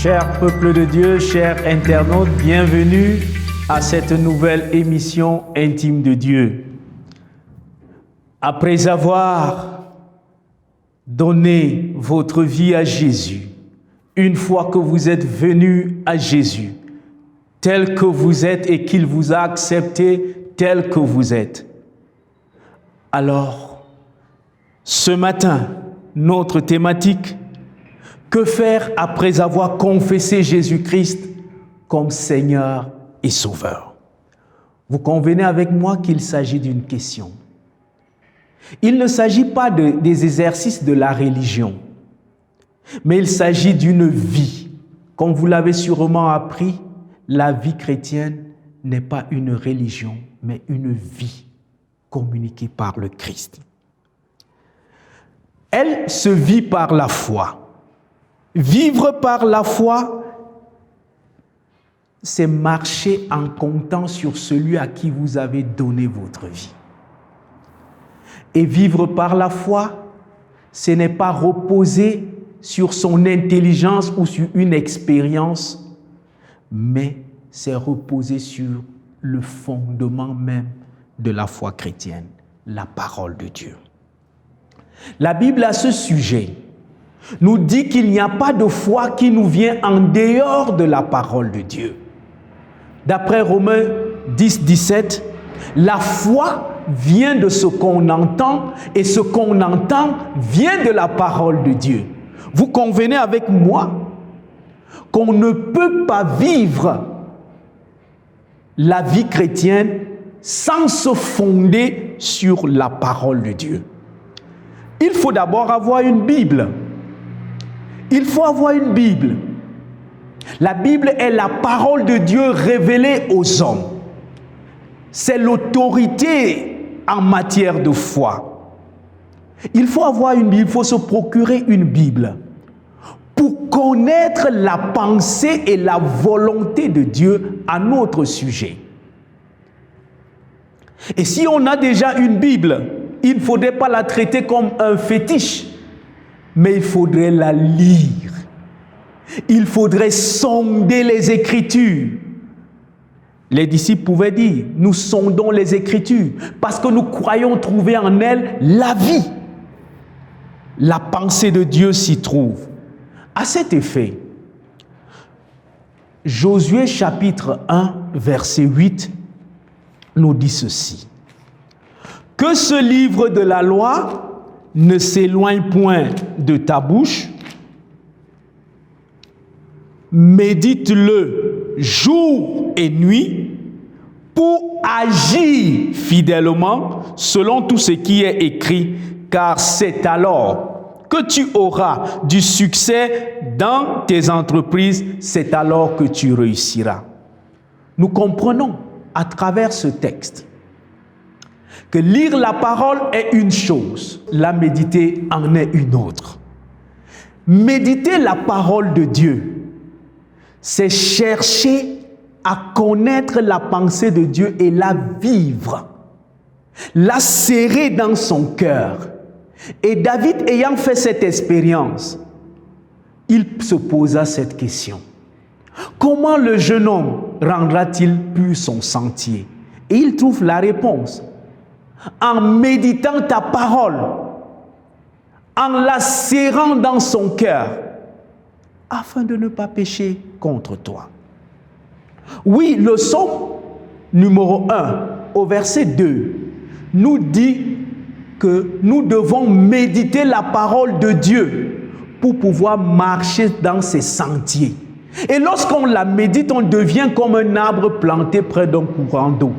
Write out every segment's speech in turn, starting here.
Cher peuple de Dieu, chers internautes, bienvenue à cette nouvelle émission Intime de Dieu. Après avoir donné votre vie à Jésus, une fois que vous êtes venu à Jésus, tel que vous êtes et qu'il vous a accepté tel que vous êtes, alors, ce matin, notre thématique, que faire après avoir confessé Jésus-Christ comme Seigneur et Sauveur? Vous convenez avec moi qu'il s'agit d'une question. Il ne s'agit pas des exercices de la religion, mais il s'agit d'une vie. Comme vous l'avez sûrement appris, la vie chrétienne n'est pas une religion, mais une vie communiquée par le Christ. Elle se vit par la foi. Vivre par la foi, c'est marcher en comptant sur celui à qui vous avez donné votre vie. Et vivre par la foi, ce n'est pas reposer sur son intelligence ou sur une expérience, mais c'est reposer sur le fondement même de la foi chrétienne, la parole de Dieu. La Bible à ce sujet nous dit qu'il n'y a pas de foi qui nous vient en dehors de la parole de Dieu. D'après Romains 10, 17, la foi vient de ce qu'on entend et ce qu'on entend vient de la parole de Dieu. Vous convenez avec moi qu'on ne peut pas vivre la vie chrétienne sans se fonder sur la parole de Dieu. Il faut d'abord avoir une Bible. Il faut avoir une Bible. La Bible est la parole de Dieu révélée aux hommes. C'est l'autorité en matière de foi. Il faut avoir une Bible, il faut se procurer une Bible pour connaître la pensée et la volonté de Dieu à notre sujet. Et si on a déjà une Bible, il ne faudrait pas la traiter comme un fétiche, mais il faudrait la lire. Il faudrait sonder les Écritures. Les disciples pouvaient dire, nous sondons les Écritures parce que nous croyons trouver en elles la vie. La pensée de Dieu s'y trouve. À cet effet, Josué chapitre 1, verset 8, nous dit ceci. Que ce livre de la loi ne s'éloigne point de ta bouche, médite-le jour et nuit pour agir fidèlement selon tout ce qui est écrit, car c'est alors que tu auras du succès dans tes entreprises, c'est alors que tu réussiras. Nous comprenons à travers ce texte que lire la parole est une chose, la méditer en est une autre. Méditer la parole de Dieu, c'est chercher à connaître la pensée de Dieu et la vivre, la serrer dans son cœur. Et David, ayant fait cette expérience, il se posa cette question. Comment le jeune homme rendra-t-il pur son sentier? Et il trouve la réponse. En méditant ta parole, en la serrant dans son cœur, afin de ne pas pécher contre toi. Oui, le psaume numéro 1, au verset 2, nous dit que nous devons méditer la parole de Dieu pour pouvoir marcher dans ses sentiers. Et lorsqu'on la médite, on devient comme un arbre planté près d'un courant d'eau.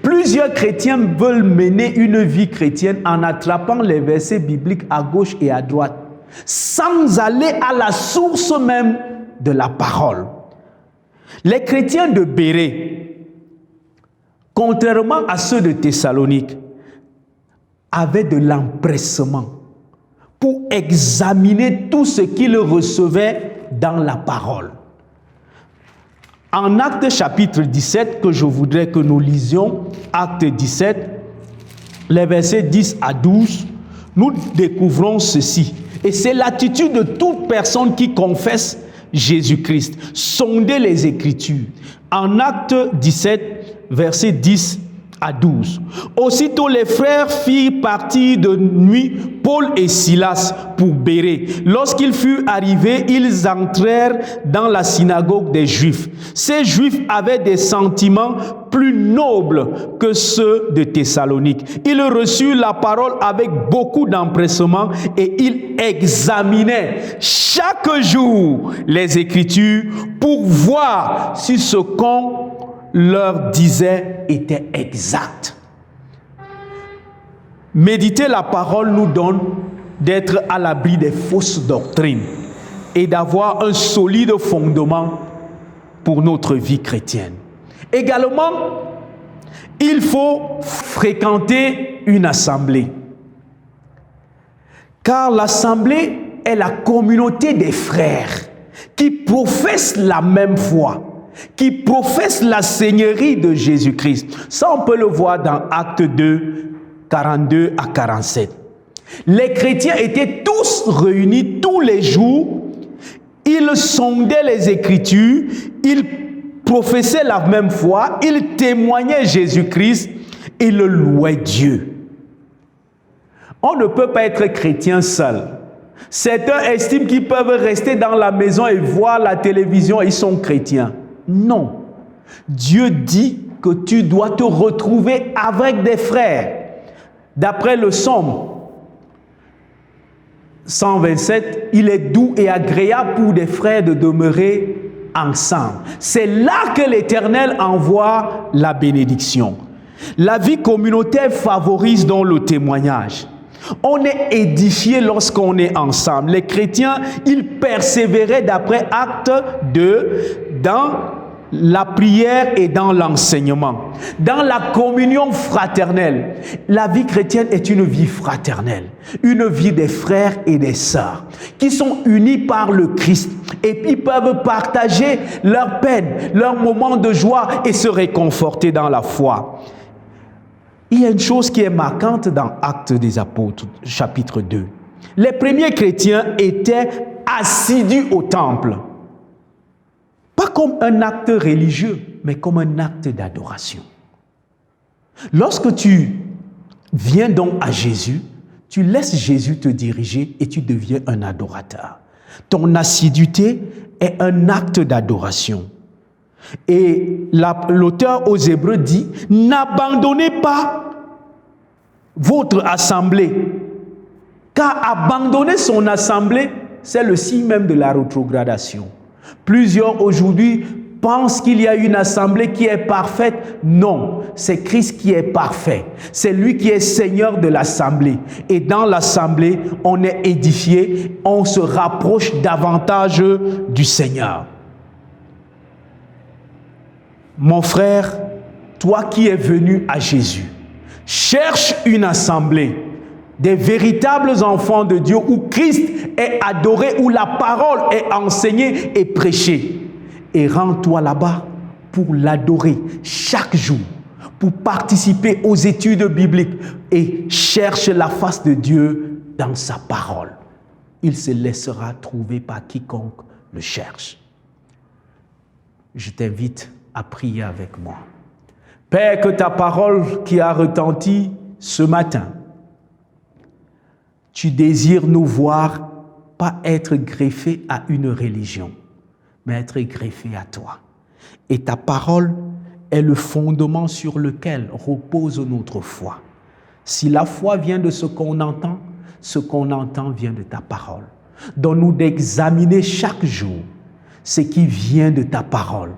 Plusieurs chrétiens veulent mener une vie chrétienne en attrapant les versets bibliques à gauche et à droite, sans aller à la source même de la parole. Les chrétiens de Bérée, contrairement à ceux de Thessalonique, avaient de l'empressement pour examiner tout ce qu'ils recevaient dans la parole. En Actes chapitre 17, que je voudrais que nous lisions, Actes 17, les versets 10 à 12, nous découvrons ceci. Et c'est l'attitude de toute personne qui confesse Jésus-Christ. Sondez les Écritures. En Actes 17, versets 10 à 12. Aussitôt les frères firent partir de nuit Paul et Silas pour Bérée. Lorsqu'ils furent arrivés, ils entrèrent dans la synagogue des Juifs. Ces Juifs avaient des sentiments plus nobles que ceux de Thessalonique. Ils reçurent la parole avec beaucoup d'empressement et ils examinaient chaque jour les Écritures pour voir si ce qu'on leur disait était exact. Méditer la parole nous donne d'être à l'abri des fausses doctrines et d'avoir un solide fondement pour notre vie chrétienne. Également, il faut fréquenter une assemblée. Car l'assemblée est la communauté des frères qui professent la même foi, qui professent la seigneurie de Jésus-Christ. Ça, on peut le voir dans Actes 2, 42 à 47. Les chrétiens étaient tous réunis tous les jours. Ils sondaient les Écritures, ils professaient la même foi, ils témoignaient Jésus-Christ, ils louaient Dieu. On ne peut pas être chrétien seul. Certains estiment qu'ils peuvent rester dans la maison et voir la télévision, ils sont chrétiens. Non. Dieu dit que tu dois te retrouver avec des frères. D'après le psaume 127, il est doux et agréable pour des frères de demeurer ensemble. C'est là que l'Éternel envoie la bénédiction. La vie communautaire favorise donc le témoignage. On est édifié lorsqu'on est ensemble. Les chrétiens, ils persévéraient d'après Acte 2 dans la prière et dans l'enseignement, dans la communion fraternelle. La vie chrétienne est une vie fraternelle, une vie des frères et des sœurs qui sont unis par le Christ et puis peuvent partager leurs peines, leurs moments de joie et se réconforter dans la foi. Il y a une chose qui est marquante dans Actes des Apôtres, chapitre 2. Les premiers chrétiens étaient assidus au temple. Pas comme un acte religieux, mais comme un acte d'adoration. Lorsque tu viens donc à Jésus, tu laisses Jésus te diriger et tu deviens un adorateur. Ton assiduité est un acte d'adoration. Et l'auteur aux Hébreux dit, n'abandonnez pas votre assemblée, car abandonner son assemblée, c'est le signe même de la rétrogradation. Plusieurs aujourd'hui pensent qu'il y a une assemblée qui est parfaite. Non, c'est Christ qui est parfait. C'est lui qui est Seigneur de l'assemblée. Et dans l'assemblée, on est édifié, on se rapproche davantage du Seigneur. Mon frère, toi qui es venu à Jésus, cherche une assemblée, des véritables enfants de Dieu où Christ est adoré, où la parole est enseignée et prêchée. Et rends-toi là-bas pour l'adorer chaque jour, pour participer aux études bibliques et cherche la face de Dieu dans sa parole. Il se laissera trouver par quiconque le cherche. Je t'invite à prier avec moi. Père, que ta parole qui a retenti ce matin, tu désires nous voir pas être greffés à une religion, mais être greffés à toi. Et ta parole est le fondement sur lequel repose notre foi. Si la foi vient de ce qu'on entend vient de ta parole. Donne-nous d'examiner chaque jour ce qui vient de ta parole.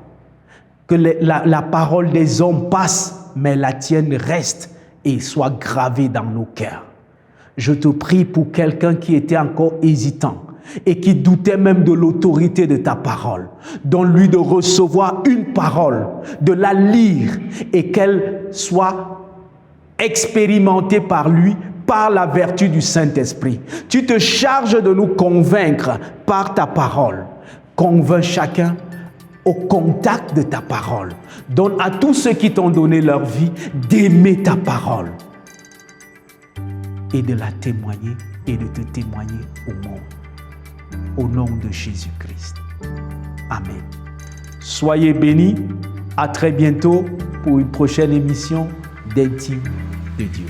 Que la parole des hommes passe, mais la tienne reste et soit gravée dans nos cœurs. Je te prie pour quelqu'un qui était encore hésitant et qui doutait même de l'autorité de ta parole. Donne-lui de recevoir une parole, de la lire et qu'elle soit expérimentée par lui, par la vertu du Saint-Esprit. Tu te charges de nous convaincre par ta parole. Convainc chacun au contact de ta parole. Donne à tous ceux qui t'ont donné leur vie d'aimer ta parole et de la témoigner et de te témoigner au monde. Au nom de Jésus-Christ. Amen. Soyez bénis. À très bientôt pour une prochaine émission d'Intime de Dieu.